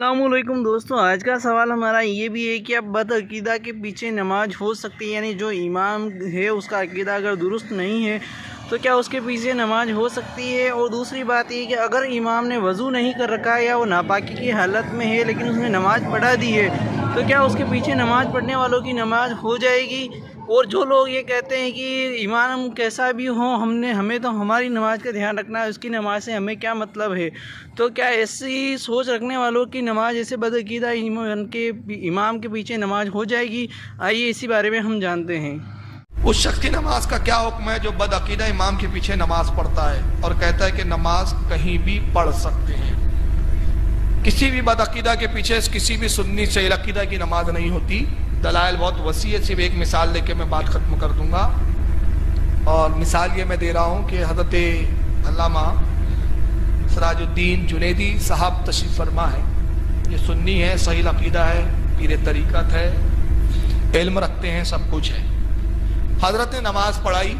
السلام علیکم دوستوں، آج کا سوال ہمارا یہ بھی ہے کہ اب بدعقیدہ کے پیچھے نماز ہو سکتی ہے؟ یعنی جو امام ہے اس کا عقیدہ اگر درست نہیں ہے تو کیا اس کے پیچھے نماز ہو سکتی ہے؟ اور دوسری بات یہ کہ اگر امام نے وضو نہیں کر رکھا ہے یا وہ ناپاکی کی حالت میں ہے لیکن اس نے نماز پڑھا دی ہے تو کیا اس کے پیچھے نماز پڑھنے والوں کی نماز ہو جائے گی؟ اور جو لوگ یہ کہتے ہیں کہ امام کیسا بھی ہو ہمیں تو ہماری نماز کا دھیان رکھنا ہے، اس کی نماز سے ہمیں کیا مطلب ہے، تو کیا ایسی سوچ رکھنے والوں کی نماز ایسے بدعقیدہ امام کے پیچھے نماز ہو جائے گی؟ آئیے اسی بارے میں ہم جانتے ہیں۔ اس شخص کی نماز کا کیا حکم ہے جو بدعقیدہ امام کے پیچھے نماز پڑھتا ہے اور کہتا ہے کہ نماز کہیں بھی پڑھ سکتے ہیں؟ کسی بھی بدعقیدہ کے پیچھے کسی بھی سنی صحیح عقیدہ کی نماز نہیں ہوتی۔ دلائل بہت وسیع ہے، صرف ایک مثال لے کے میں بات ختم کر دوں گا، اور مثال یہ میں دے رہا ہوں کہ حضرت علامہ سراج الدین جنیدی صاحب تشریف فرما ہے، یہ سنی ہے، صحیح عقیدہ ہے، پیر طریقت ہے، علم رکھتے ہیں، سب کچھ ہے۔ حضرت نے نماز پڑھائی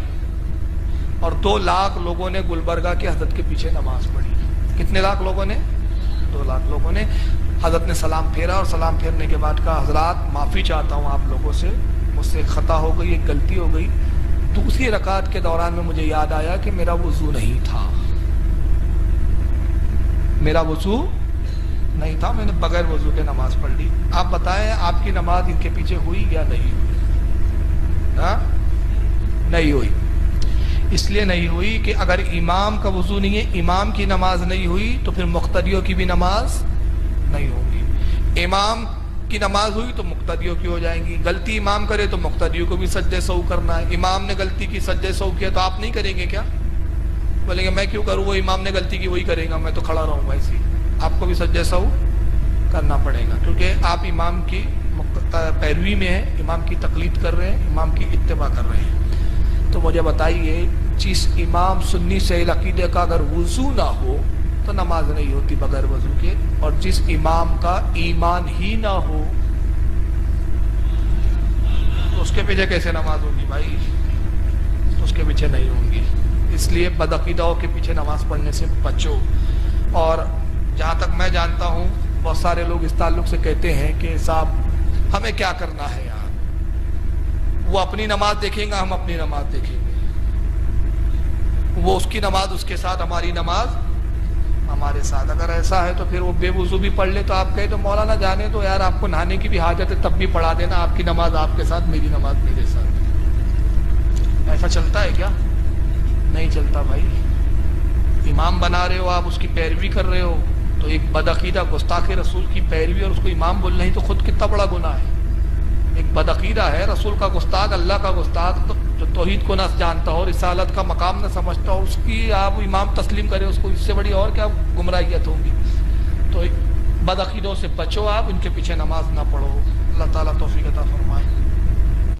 اور 2 لاکھ لوگوں نے گلبرگہ کے حضرت کے پیچھے نماز پڑھی۔ کتنے لاکھ لوگوں نے؟ 2 لاکھ لوگوں نے۔ حضرت نے سلام پھیرا اور سلام پھیرنے کے بعد کہا حضرات معافی چاہتا ہوں آپ لوگوں سے، مجھ سے خطا ہو گئی، ایک غلطی ہو گئی۔ دوسری رکعت کے دوران میں مجھے یاد آیا کہ میرا وضو نہیں تھا، میرا وضو نہیں تھا، میں نے بغیر وضو کے نماز پڑھ لی۔ آپ بتائیں آپ کی نماز ان کے پیچھے ہوئی یا نہیں ہوئی؟ ہاں نہیں ہوئی۔ اس لیے نہیں ہوئی کہ اگر امام کا وضو نہیں ہے، امام کی نماز نہیں ہوئی تو پھر مقتدیوں کی بھی نماز نہیں ہوگی۔ امام کی نماز ہوئی تو مقتدیوں کی ہو جائیں گی۔ غلطی امام کرے تو مقتدیوں کو بھی سجدے سہو کرنا ہے۔ امام نے غلطی کی، سجدے سہو کیا تو آپ نہیں کریں گے کیا؟ بولیں گے میں کیوں کروں، وہ امام نے غلطی کی وہی کرے گا، میں تو کھڑا رہوں گا ایسے ہی۔ آپ کو بھی سجدے سہو کرنا پڑے گا، کیونکہ آپ امام کی پیروی میں ہیں، امام کی تقلید کر رہے ہیں، امام کی اتباع کر رہے ہیں۔ تو مجھے بتائیے جس امام سنی صحیح عقیدے کا اگر وضو نہ ہو تو نماز نہیں ہوتی بغیر وضو کے، اور جس امام کا ایمان ہی نہ ہو تو اس کے پیچھے کیسے نماز ہوگی بھائی؟ اس کے پیچھے نہیں ہوگی۔ اس لیے بدعقیدوں کے پیچھے نماز پڑھنے سے بچو۔ اور جہاں تک میں جانتا ہوں بہت سارے لوگ اس تعلق سے کہتے ہیں کہ صاحب ہمیں کیا کرنا ہے یار، وہ اپنی نماز دیکھیں گا، ہم اپنی نماز دیکھیں گے، وہ اس کی نماز اس کے ساتھ، ہماری نماز ہمارے ساتھ۔ اگر ایسا ہے تو پھر وہ بے وضو بھی پڑھ لے تو آپ کہیں تو مولانا جانے تو یار، آپ کو نہانے کی بھی حاجت ہے تب بھی پڑھا دینا، آپ کی نماز آپ کے ساتھ، میری نماز میرے ساتھ۔ ایسا چلتا ہے کیا؟ نہیں چلتا بھائی۔ امام بنا رہے ہو آپ، اس کی پیروی کر رہے ہو، تو ایک بدعقیدہ گستاخ رسول کی پیروی اور اس کو امام بولنا ہی تو خود کتنا بڑا گناہ ہے۔ ایک بدعقیدہ ہے، رسول کا گستاخ، اللہ کا گستاخ، جو توحید کو نہ جانتا ہو، رسالت کا مقام نہ سمجھتا ہو، اس کی آپ امام تسلیم کریں، اس کو اس سے بڑی اور کیا گمراہیت ہوگی؟ تو بدعقیدوں سے بچو، آپ ان کے پیچھے نماز نہ پڑھو۔ اللہ تعالیٰ توفیق عطا فرمائے۔